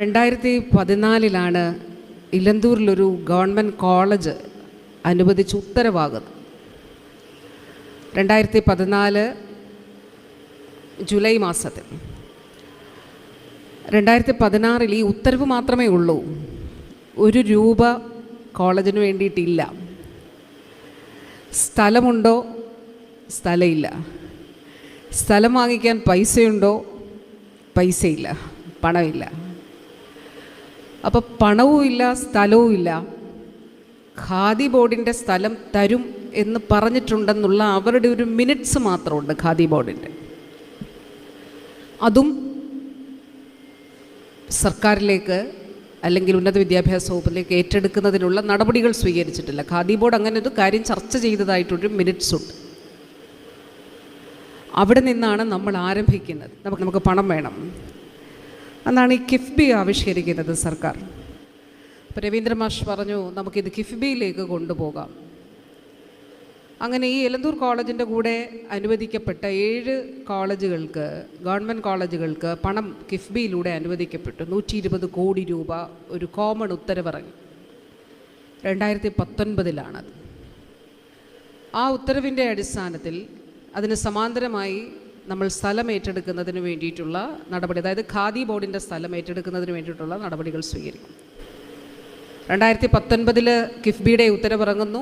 2014 ഇലന്തൂരിലൊരു government college അനുവദിച്ച് ഉത്തരവാകുന്നത്. 2014 July മാസത്തിൽ. 2016 ഈ ഉത്തരവ് മാത്രമേ ഉള്ളൂ. ₹1 കോളേജിന് വേണ്ടിയിട്ടില്ല. സ്ഥലമുണ്ടോ? സ്ഥലമില്ല. സ്ഥലം വാങ്ങിക്കാൻ പൈസയുണ്ടോ? പൈസയില്ല, പണമില്ല. അപ്പോൾ പണവും ഇല്ല, സ്ഥലവും ഇല്ല. ഖാദി ബോർഡിൻ്റെ സ്ഥലം തരും എന്ന് പറഞ്ഞിട്ടുണ്ടെന്നുള്ള അവരുടെ ഒരു മിനിറ്റ്സ് മാത്രമുണ്ട് ഖാദി ബോർഡിൻ്റെ. അതും സർക്കാരിലേക്ക് അല്ലെങ്കിൽ ഉന്നത വിദ്യാഭ്യാസ വകുപ്പിലേക്ക് ഏറ്റെടുക്കുന്നതിനുള്ള നടപടികൾ സ്വീകരിച്ചിട്ടില്ല. ഖാദി ബോർഡ് അങ്ങനെ ഒരു കാര്യം ചർച്ച ചെയ്തതായിട്ടൊരു മിനിറ്റ്സ് ഉണ്ട്. അവിടെ നിന്നാണ് നമ്മൾ ആരംഭിക്കുന്നത്. നമുക്ക് പണം വേണം. അന്നാണ് ഈ കിഫ്ബി ആവിഷ്കരിക്കുന്നത് സർക്കാർ. അപ്പോൾ രവീന്ദ്ര മാഷ് പറഞ്ഞു നമുക്കിത് കിഫ്ബിയിലേക്ക് കൊണ്ടുപോകാം. അങ്ങനെ ഈ എലന്തൂർ കോളേജിൻ്റെ കൂടെ അനുവദിക്കപ്പെട്ട 7 കോളേജുകൾക്ക്, ഗവൺമെൻറ് കോളേജുകൾക്ക് പണം കിഫ്ബിയിലൂടെ അനുവദിക്കപ്പെട്ടു. 120 കോടി രൂപ ഒരു കോമൺ ഉത്തരവിറങ്ങി. 2019 ആ ഉത്തരവിൻ്റെ അടിസ്ഥാനത്തിൽ അതിന് സമാന്തരമായി നമ്മൾ സ്ഥലം ഏറ്റെടുക്കുന്നതിന് വേണ്ടിയിട്ടുള്ള നടപടി, അതായത് ഖാദി ബോർഡിൻ്റെ സ്ഥലം ഏറ്റെടുക്കുന്നതിന് വേണ്ടിയിട്ടുള്ള നടപടികൾ സ്വീകരിക്കും. 2019 കിഫ്ബിയുടെ ഉത്തരവിറങ്ങുന്നു.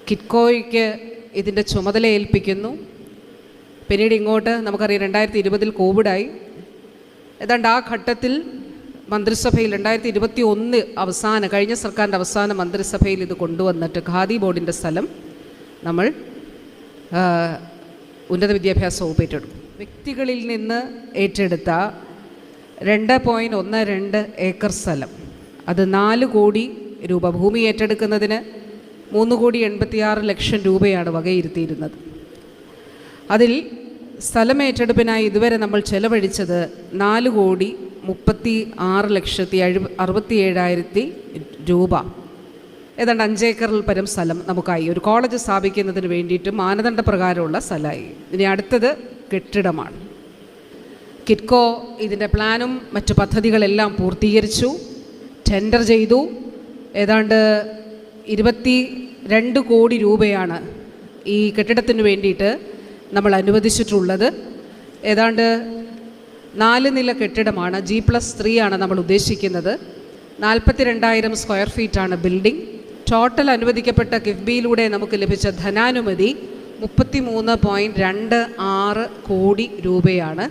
കിറ്റ്കോയ്ക്ക് ഇതിൻ്റെ ചുമതല ഏൽപ്പിക്കുന്നു. പിന്നീട് ഇങ്ങോട്ട് നമുക്കറിയാം 2020 കോവിഡായി. ഏതാണ്ട് ആ ഘട്ടത്തിൽ മന്ത്രിസഭയിൽ 2021 കഴിഞ്ഞ സർക്കാരിൻ്റെ അവസാന മന്ത്രിസഭയിൽ ഇത് കൊണ്ടുവന്നിട്ട് ഖാദി ബോർഡിൻ്റെ സ്ഥലം നമ്മൾ ഉന്നത വിദ്യാഭ്യാസ വകുപ്പ് ഏറ്റെടുക്കും. വ്യക്തികളിൽ നിന്ന് ഏറ്റെടുത്ത 2.12 ഏക്കർ സ്ഥലം, അത് 4 കോടി രൂപ. ഭൂമി ഏറ്റെടുക്കുന്നതിന് 3,86,00,000 രൂപയാണ് വകയിരുത്തിയിരുന്നത്. അതിൽ സ്ഥലം ഏറ്റെടുപ്പിനായി ഇതുവരെ നമ്മൾ ചെലവഴിച്ചത് 4,36,67,000 രൂപ. ഏതാണ്ട് 5 ഏക്കറിൽ പരം സ്ഥലം നമുക്കായി. ഒരു കോളേജ് സ്ഥാപിക്കുന്നതിന് വേണ്ടിയിട്ട് മാനദണ്ഡപ്രകാരമുള്ള സ്ഥലമായി. ഇനി അടുത്തത് കെട്ടിടമാണ്. കിറ്റ്കോ ഇതിൻ്റെ പ്ലാനും മറ്റു പദ്ധതികളെല്ലാം പൂർത്തീകരിച്ചു, ടെൻഡർ ചെയ്തു. ഏതാണ്ട് 22 കോടി രൂപയാണ് ഈ കെട്ടിടത്തിന് വേണ്ടിയിട്ട് നമ്മൾ അനുവദിച്ചിട്ടുള്ളത്. ഏതാണ്ട് 4 നില കെട്ടിടമാണ്. G+3 ആണ് നമ്മൾ ഉദ്ദേശിക്കുന്നത്. 42,000 സ്ക്വയർ ഫീറ്റാണ് ബിൽഡിംഗ്. ടോട്ടൽ അനുവദിക്കപ്പെട്ട കിഫ്ബിയിലൂടെ നമുക്ക് ലഭിച്ച ധനാനുമതി 33.26 കോടി രൂപയാണ്.